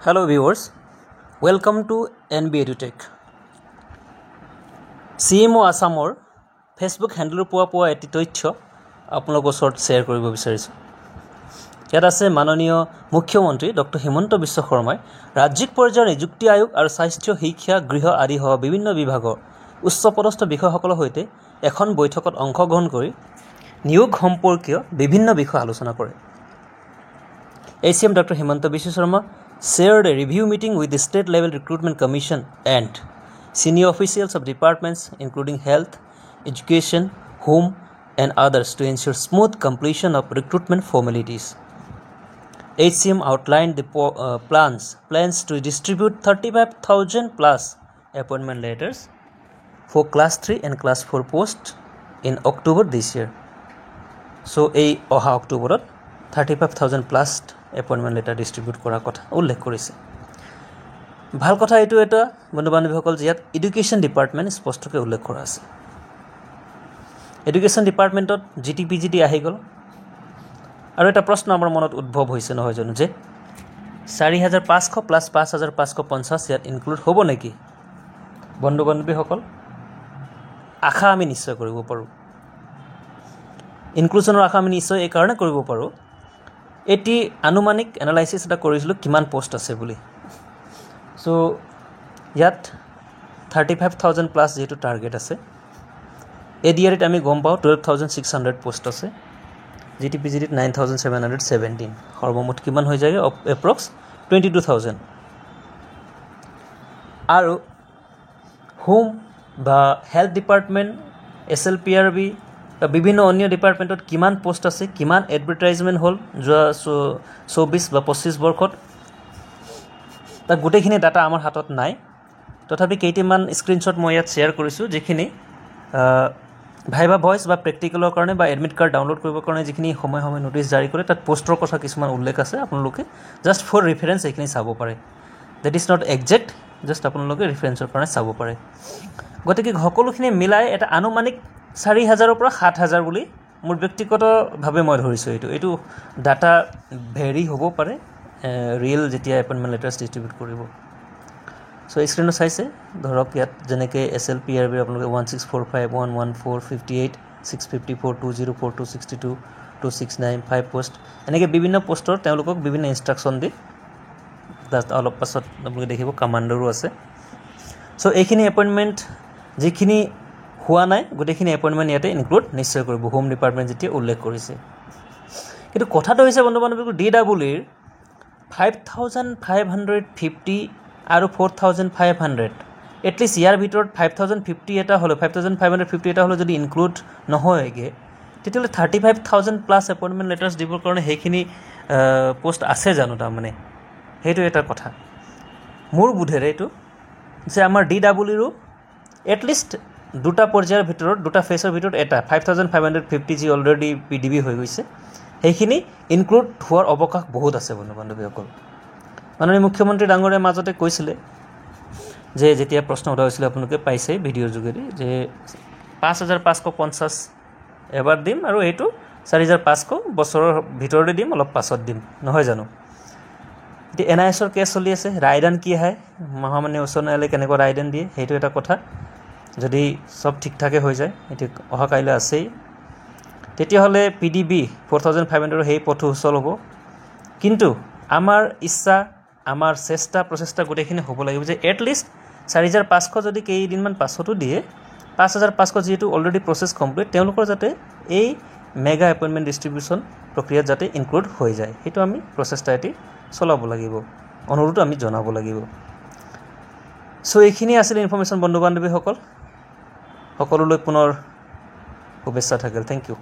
Hello viewers, welcome to NB EduTech. CMO আসামৰ Facebook হ্যান্ডেলৰ পোৱা এটি তথ্য আপোনালোকৰ ওচৰত শ্বেয়াৰ কৰিব বিচাৰিছোঁ। ইয়াত আছে মাননীয় মুখ্যমন্ত্ৰী ডক্টৰ হিমন্ত বিশ্ব শৰ্মাই ৰাজ্যিক পৰ্যায়ৰ নিযুক্তি আয়োগ আৰু স্বাস্থ্য শিক্ষা গৃহ আদি সহ বিভিন্ন বিভাগৰ উচ্চপদস্থ বিষয়াসকলৰ সৈতে এখন বৈঠকত অংশগ্ৰহণ কৰি নিয়োগ সম্পৰ্কীয় বিভিন্ন বিষয় আলোচনা কৰে। ACM Dr. Himanta Biswa Sharma shared a review meeting with the State Level Recruitment Commission and senior officials of departments including health, education, home and others to ensure smooth completion of recruitment formalities. HCM outlined the plans to distribute 35,000 plus appointment letters for class 3 and class 4 posts in October this year. So October 35,000 plus appointment letter distribute কৰাৰ কথা উল্লেখ কৰিছে। ভাল কথা এইটো এটা বন্ধু-বান্ধৱীসকল ইয়াত education department স্পষ্টকৈ উল্লেখ কৰা আছে। এডুকেশ্যন ডিপাৰ্টমেণ্টত GTPGT আহি গ'ল আৰু এটা প্ৰশ্ন আমাৰ মনত উদ্ভৱ হৈছে নহয় জানো যে 4,500 প্লাছ 5,550 ইয়াত ইনক্লুড হ'ব নেকি? বন্ধু-বান্ধৱীসকল আশা আমি নিশ্চয় কৰিব পাৰোঁ। ইনক্লুজনৰ আশা আমি নিশ্চয় এই কাৰণে কৰিব পাৰোঁ, এটি আনুমানিক এনালাইচিছ এটা কৰিছিলোঁ কিমান পোষ্ট আছে বুলি। চ' ইয়াত 35,000 প্লাছ যিহেতু টাৰ্গেট আছে, ADR আমি গম পাওঁ 12,600 পোষ্ট আছে, GTPGT 9,717, সৰ্বমুঠ কিমান হৈ যায় এপ্ৰক্স 22,000। আৰু হোম বা হেল্থ ডিপাৰ্টমেণ্ট, SLPRB বা বিভিন্ন অন্য ডিপাৰ্টমেণ্টত কিমান পোষ্ট আছে, কিমান এডভাৰটাইজমেণ্ট হ'ল যোৱা 24 বা 25 বৰ্ষত, তাক গোটেইখিনি ডাটা আমাৰ হাতত নাই। তথাপি কেইটামান স্ক্ৰীনশ্বট মই ইয়াত শ্বেয়াৰ কৰিছোঁ, যিখিনি ভাইবা ভইচ বা প্ৰেক্টিকেলৰ কাৰণে বা এডমিট কাৰ্ড ডাউনলোড কৰিবৰ কাৰণে যিখিনি সময়ে সময়ে নটিছ জাৰি কৰে, তাত পোষ্টৰ কথা কিছুমান উল্লেখ আছে। আপোনালোকে জাষ্ট ফৰ ৰিফাৰেঞ্চ এইখিনি চাব পাৰে। Date is not exact, just আপোনালোকে ৰিফাৰেঞ্চৰ কাৰণে চাব পাৰে। গতিকে সকলোখিনি মিলাই এটা আনুমানিক 4,000 পৰা 7,000 বুলি মোৰ ব্যক্তিগতভাৱে মই ধৰিছোঁ। এইটো ডাটা ভেৰি হ'ব পাৰে ৰিয়েল যেতিয়া এপইণ্টমেণ্ট লেটাৰ্ছ ডিষ্ট্ৰিবিউট কৰিব। চ' স্ক্ৰীণত চাইছে, ধৰক ইয়াত যেনেকৈ SLPRB আপোনালোকে 1645, 114, 58, 654, 204, 262, 269, 5 পোষ্ট, এনেকৈ বিভিন্ন পোষ্টৰ তেওঁলোকক বিভিন্ন ইনষ্ট্ৰাকশ্যন দি অলপ পাছত আপোনালোকে দেখিব কামাণ্ডৰো আছে। চ' এইখিনি এপইণ্টমেণ্ট যিখিনি হোৱা নাই গোটেইখিনি এপইণ্টমেণ্ট ইয়াতে ইনক্লুড নিশ্চয় কৰিব, হোম ডিপাৰ্টমেণ্ট যেতিয়া উল্লেখ কৰিছে। কিন্তু কথাটো হৈছে বন্ধু-বান্ধৱীসকল, DWৰ 5,550 আৰু 4,500, এটলিষ্ট ইয়াৰ ভিতৰত 5,050 এটা হ'লে 5,550 এটা হ'লে যদি ইনক্লুড নহয়গৈ, তেতিয়াহ'লে 35,000 প্লাছ এপইণ্টমেণ্ট লেটাৰ্ছ দিবৰ কাৰণে সেইখিনি পোষ্ট আছে জানো? তাৰমানে সেইটো এটা কথা। মোৰ বোধেৰে এইটো যে আমাৰ DWৰো এটলিষ্ট দুটা পৰ্যায়ৰ ভিতৰত, দুটা ফেজৰ ভিতৰত এটা 5,550 যি অলৰেডি PDB হৈ গৈছে, সেইখিনি ইনক্লুড হোৱাৰ অৱকাশ বহুত আছে বন্ধু-বান্ধৱীসকল। মাননীয় মুখ্যমন্ত্ৰী ডাঙৰীয়াৰ মাজতে কৈছিলে যে যেতিয়া প্ৰশ্ন সোধা হৈছিলে, আপোনালোকে পাইছে ভিডিঅ'ৰ যোগেদি, যে 5,550 এবাৰ দিম আৰু এইটো 4,500 বছৰৰ ভিতৰতে দিম, অলপ পাছত দিম, নহয় জানো? এতিয়া NISৰ কেছ চলি আছে, ৰায়দান কি আহে, মহামান্য উচ্চ ন্যায়ালয়ে কেনেকুৱা ৰায়দান দিয়ে, সেইটো এটা কথা। যদি চব ঠিক ঠাকে হৈ যায়, এতিয়া অহা কাইলৈ আছেই, তেতিয়াহ'লে PDB 4,500 সেই পথো সুচল হ'ব। কিন্তু আমাৰ ইচ্ছা, আমাৰ প্ৰচেষ্টা গোটেইখিনি হ'ব লাগিব যে এটলিষ্ট 4,500 যদি কেইদিনমান পাছতো দিয়ে, 5,500 যিহেতু অলৰেডি প্ৰচেছ কমপ্লিট, তেওঁলোকৰ যাতে এই মেগা এপইণ্টমেণ্ট ডিষ্ট্ৰিবিউশ্যন প্ৰক্ৰিয়াত যাতে ইনক্লুড হৈ যায়, সেইটো আমি প্ৰচেষ্টা এটি চলাব লাগিব, অনুৰোধ আমি জনাব লাগিব। চ' এইখিনি আছিল ইনফৰ্মেশ্যন বন্ধু-বান্ধৱীসকল। সকলোলৈ পুনৰ শুভেচ্ছা থাকিল। Thank U.